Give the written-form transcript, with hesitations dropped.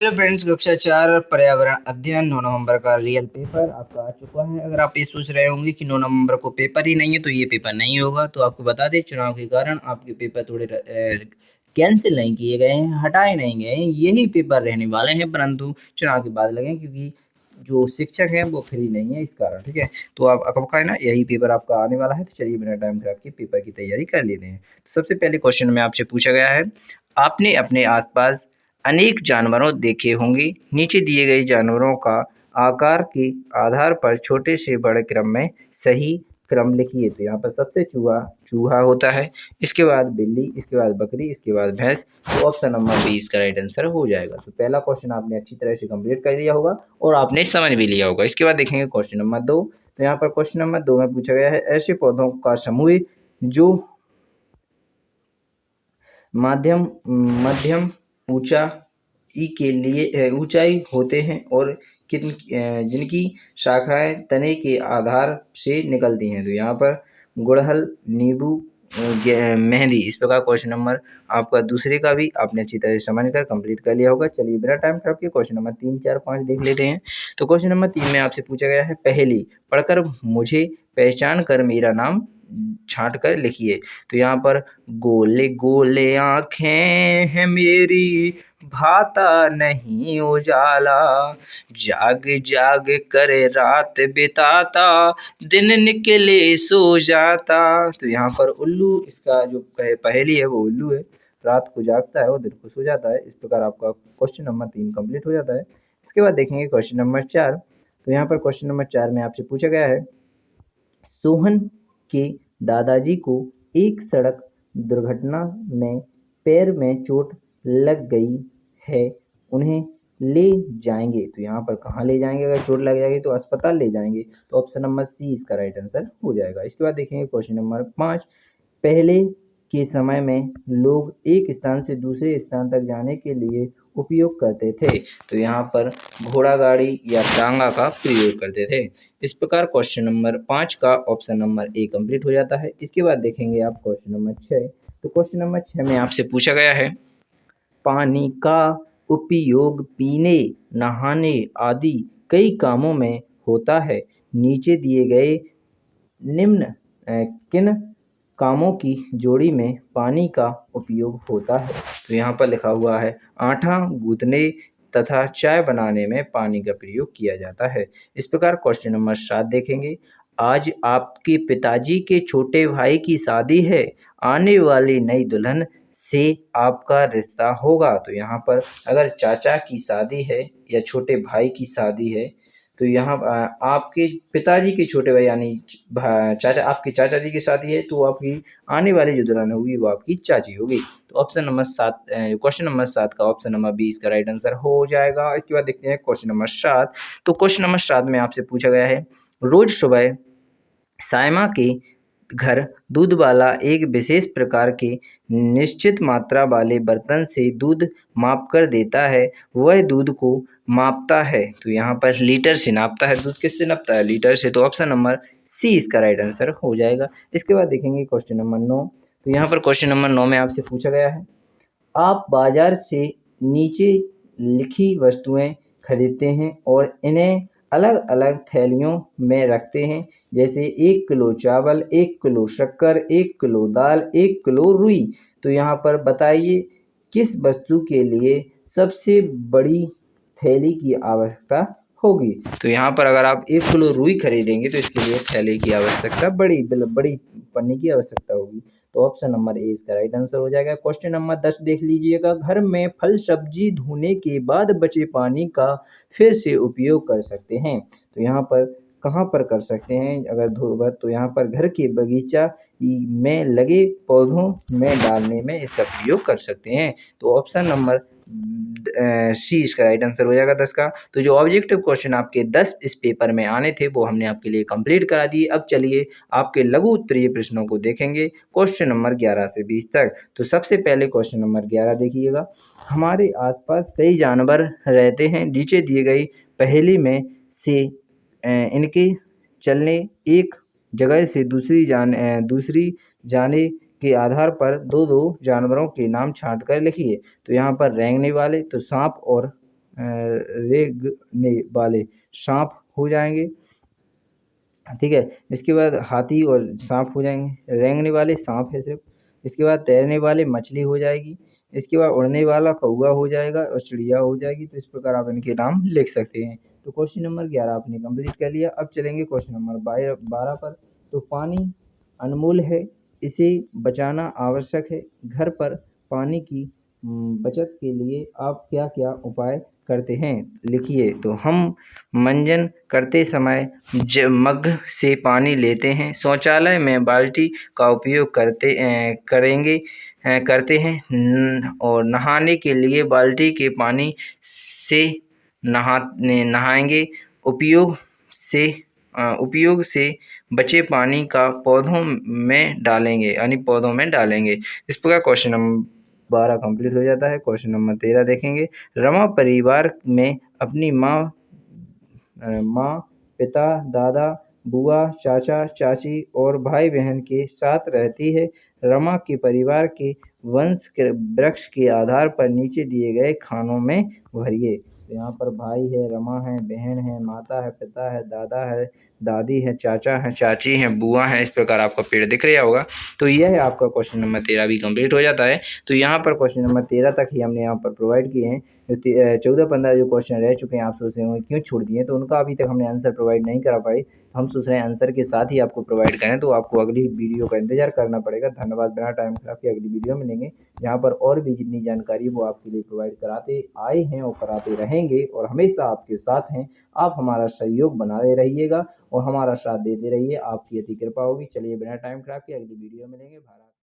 Hello friends, कक्षा 4 पर्यावरण अध्ययन 9 नवंबर का रियल पेपर आपका आ चुका है। अगर आप ये सोच रहे होंगे कि 9 नवंबर को पेपर ही नहीं है तो ये पेपर नहीं होगा, तो आपको बता दें चुनाव के कारण आपके पेपर थोड़े कैंसिल नहीं किए गए हैं, हटाए नहीं गए हैं। यही पेपर रहने वाले हैं, परंतु चुनाव के बाद लगे, क्योंकि जो शिक्षक हैं वो फ्री नहीं है इस कारण। ठीक है, तो आप आपका है ना, यही पेपर आपका आने वाला है। तो चलिए बिना टाइम खराब किए पेपर की तैयारी कर लेते हैं। सबसे पहले क्वेश्चन में आपसे पूछा गया है, आपने अपने आसपास अनेक जानवरों देखे होंगे। नीचे दिए गए जानवरों का आकार के आधार पर छोटे से बड़े क्रम में सही क्रम लिखिए। तो यहाँ पर सबसे चूहा होता है, इसके बाद बिल्ली, इसके बाद बकरी, इसके बाद भैंस। तो ऑप्शन नंबर बी इसका राइट आंसर हो जाएगा। तो पहला क्वेश्चन आपने अच्छी तरह से कंप्लीट कर लिया होगा और आपने समझ भी लिया होगा। इसके बाद देखेंगे क्वेश्चन नंबर 2। तो यहाँ पर क्वेश्चन नंबर 2 में पूछा गया है, ऐसे पौधों का समूह जो मध्यम मध्यम ऊंचाई के लिए ऊंचाई होते हैं और जिनकी शाखाएं तने के आधार से निकलती हैं। तो यहाँ पर गुड़हल, नींबू, मेहंदी। इस प्रकार क्वेश्चन नंबर आपका दूसरे का भी आपने अच्छी तरह से समझ कर कंप्लीट कर लिया होगा। चलिए बिना टाइम खराब किए क्वेश्चन नंबर 3, 4, 5 देख लेते हैं। तो क्वेश्चन नंबर 3 में आपसे पूछा गया है, पहेली पढ़कर मुझे पहचान कर मेरा नाम छांट कर लिखिए। तो यहाँ पर गोले गोले आँखें हैं मेरी, भाता नहीं उजाला, जाग जाग कर रात बिताता, दिन निकले सो जाता। तो यहाँ पर उल्लू, इसका जो पहेली है वो उल्लू है, रात को जागता है और दिन को सो जाता है। इस प्रकार आपका क्वेश्चन नंबर 3 कंप्लीट हो जाता है। इसके बाद देखेंगे क्वेश्चन नंबर 4। तो यहाँ पर क्वेश्चन नंबर 4 में आपसे पूछा गया है, सोहन के दादाजी को एक सड़क दुर्घटना में पैर में चोट लग गई है, उन्हें ले जाएंगे। तो यहाँ पर कहाँ ले जाएंगे? अगर चोट लग जाएगी तो अस्पताल ले जाएंगे। तो ऑप्शन नंबर सी इसका राइट आंसर हो जाएगा। इसके बाद देखेंगे क्वेश्चन नंबर 5। पहले के समय में लोग एक स्थान से दूसरे स्थान तक जाने के लिए उपयोग करते थे। तो यहाँ पर घोड़ा गाड़ी या टांगा का प्रयोग करते थे। इस प्रकार क्वेश्चन नंबर 5 का ऑप्शन नंबर ए कंप्लीट हो जाता है। इसके बाद देखेंगे आप क्वेश्चन नंबर 6। तो क्वेश्चन नंबर 6 में आपसे पूछा गया है, पानी का उपयोग पीने, नहाने आदि कई कामों में होता है। नीचे दिए गए निम्न किन कामों की जोड़ी में पानी का उपयोग होता है? तो यहाँ पर लिखा हुआ है, आटा गूंथने तथा चाय बनाने में पानी का प्रयोग किया जाता है। इस प्रकार क्वेश्चन नंबर 7 देखेंगे, आज आपके पिताजी के छोटे भाई की शादी है, आने वाली नई दुल्हन से आपका रिश्ता होगा। तो यहाँ पर अगर चाचा की शादी है या छोटे भाई की शादी है, तो यहाँ आपके पिताजी के छोटे भाई यानी चाचा, आपके चाचा जी की शादी है, तो आपकी आने वाली जो दुल्हन होगी वो आपकी चाची होगी। तो ऑप्शन नंबर 7, क्वेश्चन नंबर 7 का ऑप्शन नंबर बी इसका राइट आंसर हो जाएगा। इसके बाद देखते हैं क्वेश्चन नंबर 7। तो क्वेश्चन नंबर 7 में आपसे पूछा गया है, रोज सुबह सायमा के घर दूध वाला एक विशेष प्रकार के निश्चित मात्रा वाले बर्तन से दूध माप कर देता है, वह दूध को मापता है। तो यहाँ पर लीटर से नापता है। दूध किससे नापता है? लीटर से। तो ऑप्शन नंबर सी इसका राइट आंसर हो जाएगा। इसके बाद देखेंगे क्वेश्चन नंबर 9। तो यहाँ पर क्वेश्चन नंबर 9 में आपसे पूछा गया है, आप बाजार से नीचे लिखी वस्तुएं खरीदते हैं और इन्हें अलग अलग थैलियों में रखते हैं, जैसे 1 किलो चावल, 1 किलो शक्कर, 1 किलो दाल, 1 किलो रुई। तो यहाँ पर बताइए किस वस्तु के लिए सबसे बड़ी थैली की आवश्यकता होगी? तो यहाँ पर अगर आप 1 किलो रुई खरीदेंगे तो इसके लिए थैले की आवश्यकता, बड़ी पन्नी की आवश्यकता होगी। तो ऑप्शन नंबर ए इसका राइट आंसर हो जाएगा। क्वेश्चन नंबर 10 देख लीजिएगा, घर में फल सब्जी धोने के बाद बचे पानी का फिर से उपयोग कर सकते हैं। तो यहाँ पर कहाँ पर कर सकते हैं? अगर धोबा, तो यहाँ पर घर के बगीचा में लगे पौधों में डालने में इसका प्रयोग कर सकते हैं। तो ऑप्शन नंबर सी इसका राइट आंसर हो जाएगा 10 का। तो जो ऑब्जेक्टिव क्वेश्चन आपके 10 इस पेपर में आने थे वो हमने आपके लिए कंप्लीट करा दिए। अब चलिए आपके लघु उत्तरीय प्रश्नों को देखेंगे क्वेश्चन नंबर 11 से 20 तक। तो सबसे पहले क्वेश्चन नंबर 11 देखिएगा, हमारे आसपास कई जानवर रहते हैं, नीचे दिए गई पहेली में से इनके चलने एक जगह से दूसरी जाने के आधार पर दो दो जानवरों के नाम छांट कर लिखिए। तो यहाँ पर रेंगने वाले, तो सांप और रेंगने वाले सांप हो जाएंगे। ठीक है, इसके बाद हाथी और सांप हो जाएंगे, रेंगने वाले सांप है सिर्फ। इसके बाद तैरने वाले मछली हो जाएगी। इसके बाद उड़ने वाला कौवा हो जाएगा और चिड़िया हो जाएगी। तो इस प्रकार आप इनके नाम लिख सकते हैं। तो क्वेश्चन नंबर 11 आपने कंप्लीट कर लिया। अब चलेंगे क्वेश्चन नंबर 12 पर। तो पानी अनमोल है, इसे बचाना आवश्यक है। घर पर पानी की बचत के लिए आप क्या क्या उपाय करते हैं, लिखिए। तो हम मंजन करते समय मग से पानी लेते हैं। शौचालय में बाल्टी का उपयोग करते हैं और नहाने के लिए बाल्टी के पानी से नहाएंगे। उपयोग से बचे पानी का पौधों में डालेंगे, यानी पौधों में डालेंगे। इस प्रकार क्वेश्चन नंबर 12 कंप्लीट हो जाता है। क्वेश्चन नंबर 13 देखेंगे। रमा परिवार में अपनी माँ, पिता, दादा, बुआ, चाचा, चाची और भाई बहन के साथ रहती है। रमा के परिवार के वंश के वृक्ष के आधार पर नीचे दिए गए खानों में भरिए। तो यहाँ पर भाई है, रमा है, बहन है, माता है, पिता है, दादा है, दादी है, चाचा है, चाची है, बुआ है। इस प्रकार आपका पेड़ दिख रहा होगा। तो यह है आपका क्वेश्चन नंबर 13 भी कंप्लीट हो जाता है। तो यहाँ पर क्वेश्चन नंबर 13 तक ही हमने यहाँ पर प्रोवाइड किए हैं। जो 14-15 जो क्वेश्चन रह चुके हैं, आप सोच रहे होंगे क्यों छोड़ दिए, तो उनका अभी तक हमने आंसर प्रोवाइड नहीं करा पाए। हम सोच रहे हैं आंसर के साथ ही आपको प्रोवाइड करें। तो आपको अगली वीडियो का इंतजार करना पड़ेगा। धन्यवाद। बिना टाइम खराब किए अगली वीडियो मिलेंगे, जहाँ पर और भी जितनी जानकारी वो आपके लिए प्रोवाइड कराते आए हैं और कराते रहेंगे और हमेशा आपके साथ हैं। आप हमारा सहयोग बनाते रहिएगा और हमारा साथ देते रहिए, आपकी अति कृपा होगी। चलिए, बिना टाइम खराब किए अगली वीडियो मिलेंगे। भारत।